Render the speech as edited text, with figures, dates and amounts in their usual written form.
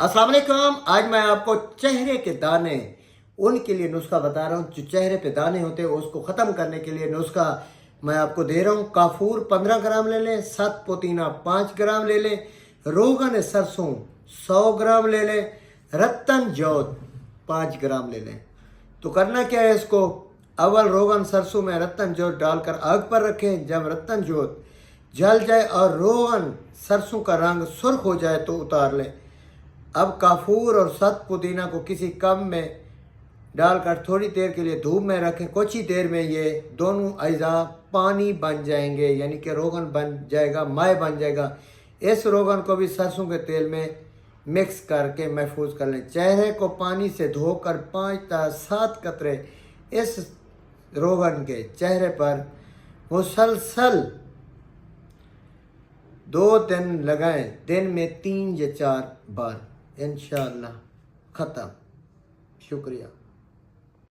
अस्सलाम वालेकुम। आज मैं आपको चेहरे के दाने उनके लिए नुस्खा बता रहा हूँ जो चेहरे पे दाने होते हैं, उसको ख़त्म करने के लिए नुस्खा मैं आपको दे रहा हूँ। काफूर 15 ग्राम ले लें, सत पुदीना 5 ग्राम ले लें, रोगन सरसों 100 ग्राम ले लें, रत्तन जौत 5 ग्राम ले लें। तो करना क्या है, इसको अव्वल रोगन सरसों में रत्तन जौत डालकर आग पर रखें। जब रत्तन जौत जल जाए और रोगन सरसों का रंग सुर्ख हो जाए तो उतार लें। अब काफूर और सत पुदीना को किसी कप में डालकर थोड़ी देर के लिए धूप में रखें। कुछ ही देर में ये दोनों अज़ा पानी बन जाएंगे, यानी कि रोगन बन जाएगा, माय बन जाएगा। इस रोगन को भी सरसों के तेल में मिक्स करके महफूज कर लें। चेहरे को पानी से धोकर 5 से 7 कतरे इस रोगन के चेहरे पर मुसलसल 2 दिन लगाएं, दिन में 3 या 4 बार। इंशाअल्लाह ख़त्म। शुक्रिया।